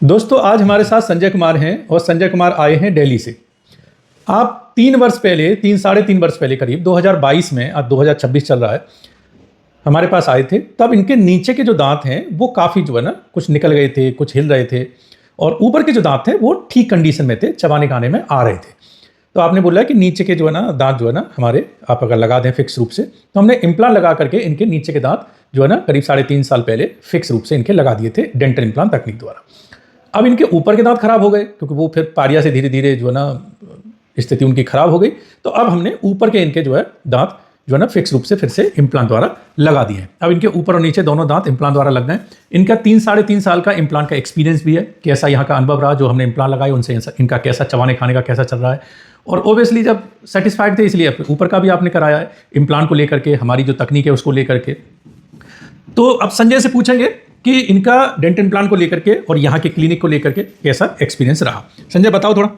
दोस्तों आज हमारे साथ संजय कुमार हैं और संजय कुमार आए हैं दिल्ली से। आप 3 वर्ष पहले, साढ़े तीन वर्ष पहले करीब 2022 में, आज 2026 चल रहा है, हमारे पास आए थे। तब इनके नीचे के जो दांत हैं वो काफ़ी जो है ना कुछ निकल गए थे, कुछ हिल रहे थे, और ऊपर के जो दांत थे वो ठीक कंडीशन में थे, चबाने खाने में आ रहे थे। तो आपने बोला कि नीचे के जो है ना दांत जो है ना हमारे, आप अगर लगा दें फिक्स रूप से, तो हमने इम्प्लांट लगा करके इनके नीचे के दांत जो है ना करीब 3.5 साल पहले फिक्स रूप से इनके लगा दिए थे डेंटल इम्प्लांट तकनीक द्वारा। अब इनके ऊपर के दांत खराब हो गए क्योंकि वो फिर पारिया से धीरे धीरे जो है ना स्थिति उनकी खराब हो गई। तो अब हमने ऊपर के इनके जो है दांत जो है ना फिक्स रूप से फिर से इम्प्लांट द्वारा लगा दिए हैं। अब इनके ऊपर और नीचे दोनों दांत इम्प्लांट द्वारा लग गए। इनका 3-3.5 साल का इम्प्लांट का एक्सपीरियंस भी है, कैसा यहाँ का अनुभव रहा जो हमने इम्प्लांट लगाए उनसे, इनका कैसा चबाने खाने का कैसा चल रहा है। और ओबियसली जब सेटिस्फाइड थे इसलिए ऊपर का भी आपने कराया है इम्प्लांट को लेकर के, हमारी जो तकनीक है उसको लेकर के। तो अब संजय से पूछेंगे कि इनका डेंटल इम्प्लांट को लेकर के और यहाँ के क्लिनिक को लेकर के कैसा एक्सपीरियंस रहा। संजय बताओ थोड़ा।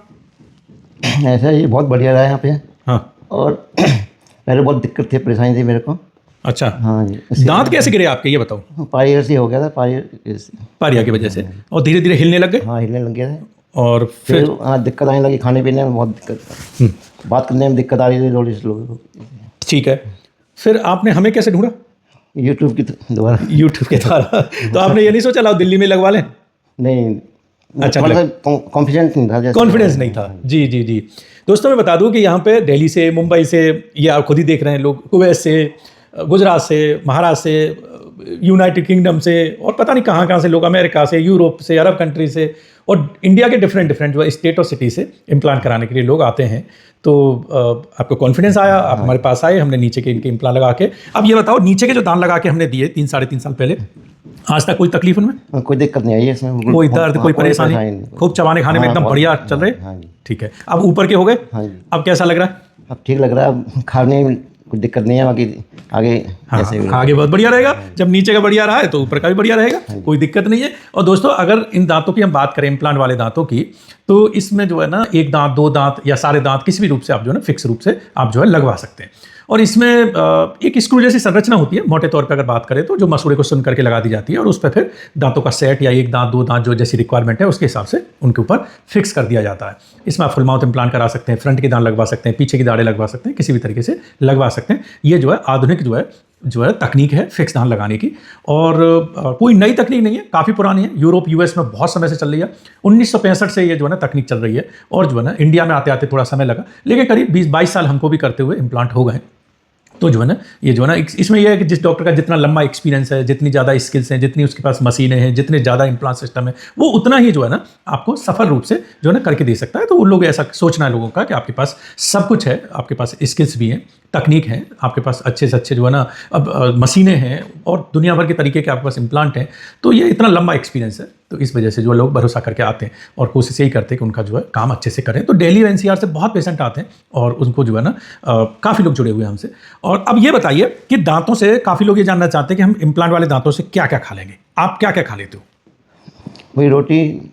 ऐसा ये बहुत बढ़िया रहा यहाँ पे। हाँ। और पहले बहुत दिक्कत थी, परेशानी थी मेरे को। अच्छा। हाँ जी। दांत कैसे गिरे आपके, ये बताओ। पारियर से हो गया था, पारिया की वजह से, और धीरे धीरे हिलने लग गए। हाँ, हिलने लग गया था। और फिर हाँ, दिक्कत आने लगी, खाने पीने में बहुत दिक्कत, बात करने में दिक्कत आ रही थी थोड़ी सी लोगों को। ठीक है, फिर आपने हमें कैसे ढूंढा? यूट्यूब के द्वारा। यूट्यूब के द्वारा। तो आपने ये नहीं सोचा लाओ दिल्ली में लगवा लें? नहीं। अच्छा, कॉन्फिडेंस नहीं था। कॉन्फिडेंस नहीं था। जी जी जी। दोस्तों मैं बता दूं कि यहाँ पे दिल्ली से, मुंबई से, ये आप खुद ही देख रहे हैं लोग, कुवैत से, गुजरात से, महाराष्ट्र से, यूनाइटेड किंगडम से, और पता नहीं कहाँ कहाँ से लोग, अमेरिका से, यूरोप से, अरब कंट्री से, और इंडिया के डिफरेंट जो स्टेट और सिटी से इम्प्लांट कराने के लिए लोग आते हैं। तो आपको कॉन्फिडेंस आया, आप हमारे पास आए, हमने नीचे के इनके इम्प्लांट लगा के। अब ये बताओ, नीचे के जो दांत लगा के हमने दिए 3-3.5 साल पहले, आज तक कोई तकलीफ उनमें? कोई दिक्कत नहीं आई है इसमें, कोई दर्द, कोई परेशानी? खूब चबाने खाने में एकदम बढ़िया चल रहे? ठीक है। अब ऊपर के हो गए, अब कैसा लग रहा है? अब ठीक लग रहा है, अब खाने में कुछ दिक्कत नहीं है। बाकी आगे आगे बहुत बढ़िया रहेगा। जब नीचे का बढ़िया रहा है तो ऊपर का भी बढ़िया रहेगा, कोई दिक्कत नहीं है। और दोस्तों अगर इन दांतों की हम बात करें, इम्प्लांट वाले दांतों की, तो इसमें जो है ना एक दांत, 2 दांत या सारे दांत किसी भी रूप से आप जो है ना फिक्स रूप से आप जो है लगवा सकते हैं। और इसमें एक स्क्रू जैसी संरचना होती है, मोटे तौर पर अगर बात करें तो, जो मसूड़े को सुन करके लगा दी जाती है, और उस पर फिर दांतों का सेट या 1 दांत 2 दांत जो जैसी रिक्वायरमेंट है उसके हिसाब से उनके ऊपर फिक्स कर दिया जाता है। इसमें आप फुल माउथ इम्प्लांट करा सकते हैं, फ्रंट के दांत लगवा सकते हैं, पीछे की दाढ़ें लगवा सकते हैं, किसी भी तरीके से लगवा सकते हैं। ये जो है आधुनिक जो है तकनीक है फिक्स दांत लगाने की। और कोई नई तकनीक नहीं है, काफ़ी पुरानी है। यूरोप, यूएस में बहुत समय से चल रही है। 1965 से ये जो है ना तकनीक चल रही है, और जो है ना इंडिया में आते आते थोड़ा समय लगा, लेकिन करीब 20-22 साल हमको भी करते हुए इम्प्लांट हो गए। तो जो है ना ये जो है ना इसमें यह है कि जिस डॉक्टर का जितना लंबा एक्सपीरियंस है, जितनी ज़्यादा स्किल्स हैं, जितनी उसके पास मशीनें हैं, जितने ज़्यादा इम्प्लांट सिस्टम है, वो उतना ही जो है ना आपको सफल रूप से जो है ना करके दे सकता है। तो उन लोग ऐसा सोचना है लोगों का कि आपके पास सब कुछ है, आपके पास स्किल्स भी हैं, तकनीक है, आपके पास अच्छे से अच्छे जो है ना अब मशीनें हैं, और दुनिया भर के तरीके के आपके पास इम्प्लांट हैं। तो ये इतना लंबा एक्सपीरियंस है, तो इस वजह से जो लोग भरोसा करके आते हैं और कोशिश यही करते हैं कि उनका जो है काम अच्छे से करें। तो दिल्ली और एनसीआर से बहुत पेशेंट आते हैं और उनको जो है ना काफ़ी लोग जुड़े हुए हैं हमसे। और अब ये बताइए कि दांतों से काफ़ी लोग ये जानना चाहते हैं कि हम इम्प्लांट वाले दांतों से क्या क्या खा लेंगे। आप क्या क्या खा लेते हो? वही रोटी,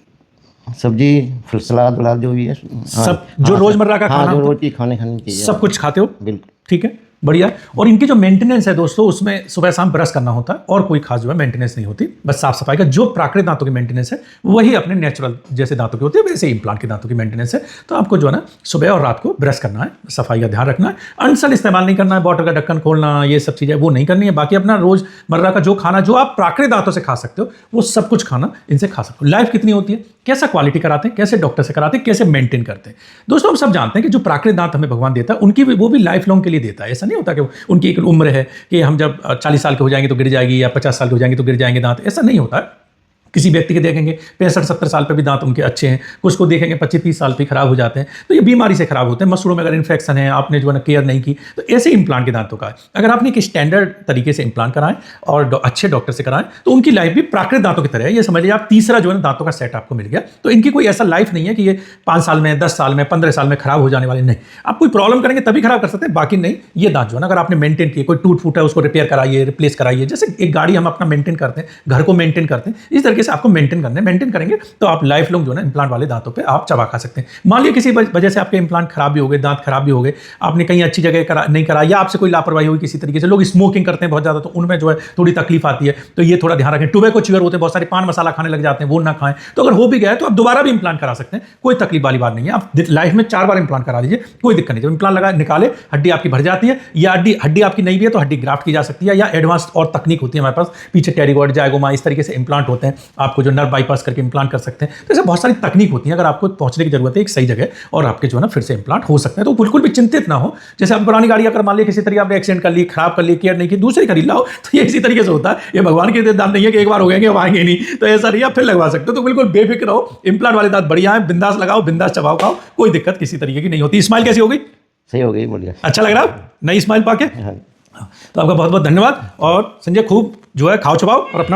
सब्जी, फिर सलाद वलाद जो भी है, सब जो रोजमर्रा का खाना, जो रोटी खाने चाहिए, सब कुछ खाते हो? बिल्कुल। ठीक है, बढ़िया। और इनकी जो मेंटेनेंस है दोस्तों, उसमें सुबह शाम ब्रश करना होता है, और कोई खास जो है मेंटेनेंस नहीं होती, बस साफ सफाई का। जो प्राकृतिक दांतों की मेंटेनेंस है वही अपने नेचुरल जैसे दांतों की होती है, वैसे इम्प्लांट के दांतों की मेंटेनेंस है। तो आपको जो है ना सुबह और रात को ब्रश करना है, सफाई का ध्यान रखना है, अनसल इस्तेमाल नहीं करना है, बॉटल का ढक्कन खोलना, ये सब चीज़ें वो नहीं करनी है। बाकी अपना रोजमर्रा का जो खाना जो आप प्राकृतिक दांतों से खा सकते हो, वो सब कुछ खाना इनसे खा सकते हो। लाइफ कितनी होती है, कैसा क्वालिटी कराते हैं, कैसे डॉक्टर से कराते हैं, कैसे मेंटेन करते हैं। दोस्तों हम सब जानते हैं कि जो प्राकृतिक दांत हमें भगवान देता है, उनकी वो भी लाइफ लॉन्ग के लिए देता है। ऐसा नहीं होता कि उनकी एक उम्र है कि हम जब 40 साल के हो जाएंगे तो गिर जाएगी, या 50 साल के हो जाएंगे तो गिर जाएंगे दांत, ऐसा नहीं होता है। किसी व्यक्ति के देखेंगे 65-70 साल पे भी दांत उनके अच्छे हैं, कुछ को देखेंगे 25-30 साल पे खराब हो जाते हैं। तो ये बीमारी से खराब होते हैं, मसूड़ों में अगर इन्फेक्शन है, आपने जो है ना केयर नहीं की, तो ऐसे इम्प्लांट के दांतों का है। अगर आपने एक स्टैंडर्ड तरीके से इम्प्लांट कराएं और अच्छे डॉक्टर से कराएं, तो उनकी लाइफ भी प्राकृतिक दांतों की तरह है। ये समझिए आप तीसरा जो है दांतों का सेट आपको मिल गया। तो इनकी कोई ऐसा लाइफ नहीं है कि ये 5 साल में, 10 साल में, 15 साल में खराब हो जाने वाले, नहीं। आप कोई प्रॉब्लम करेंगे तभी खराब कर सकते हैं, बाकी नहीं। ये दांत जो है ना अगर आपने मेंटेन किए, कोई टूट फूट है उसको रिपेयर कराइए, रिप्लेस कराइए, जैसे एक गाड़ी हम अपना मेंटेन करते हैं, घर को मेंटेन करते हैं, इस तरह तरीके से आपको मेंटेन करना है। मेंटेन करेंगे तो आप लाइफ लॉन्ग जो है ना इम्प्लांट वाले दांतों पे आप चबा खा सकते हैं। मान लीजिए किसी वजह से आपके इम्प्लांट खराब भी हो गए, दांत खराब भी हो गए, आपने कहीं अच्छी जगह नहीं करा, या आपसे कोई लापरवाही हुई किसी तरीके से, लोग स्मोकिंग करते हैं बहुत ज़्यादा, तो उनमें जो है थोड़ी तकलीफ आती है, तो ये थोड़ा ध्यान रखें। टोबैको च्यूअर होते हैं, बहुत सारे पान मसाला खाने लग जाते हैं, वो ना खाएं। तो अगर हो भी गया है तो आप दोबारा भी इम्प्लांट करा सकते हैं, कोई तकलीफ वाली बात नहीं है। आप लाइफ में 4 बार इम्प्लांट करा लीजिए, कोई दिक्कत नहीं। जब इम्प्लांट लगा निकाले, हड्डी आपकी भर जाती है, या हड्डी आपकी नहीं भी है तो हड्डी ग्राफ्ट की जा सकती है, या एडवांस और तकनीक होती है हमारे पास, पीछे टेरिगॉइड, जायगोमा, इस तरीके से इम्प्लांट होते हैं, आपको जो नर्व बाईपास करके इम्प्लांट कर सकते हैं। तो ऐसे बहुत सारी तकनीक होती है। अगर आपको पहुंचने की जरूरत है एक सही जगह और आपके जो है ना फिर से इम्प्लांट हो सकते हैं, तो बिल्कुल भी चिंतित ना हो। जैसे आप पुरानी गाड़ी अगर मान लीजिए किसी तरीके आपने एक्सीडेंट कर ली, खराब कर ली, केयर नहीं की, दूसरी खरीद लाओ, तो ये इसी तरीके से होता है। ये भगवान के दांत नहीं है कि एक बार हो गए अब आएंगे नहीं, तो ऐसा नहीं, आप फिर लगवा सकते हो। तो बिल्कुल बेफिक्र रहो, इम्प्लांट वाले दांत बढ़िया है, बिंदास लगाओ, बिंदास चबाओ खाओ, कोई दिक्कत किसी तरीके की नहीं होती। स्माइल कैसी हो गई? सही हो गई, बढ़िया। अच्छा लग रहा नई स्माइल पाके? हाँ। तो आपका बहुत बहुत धन्यवाद। और संजय खूब जो है खाओ चबाओ और अपना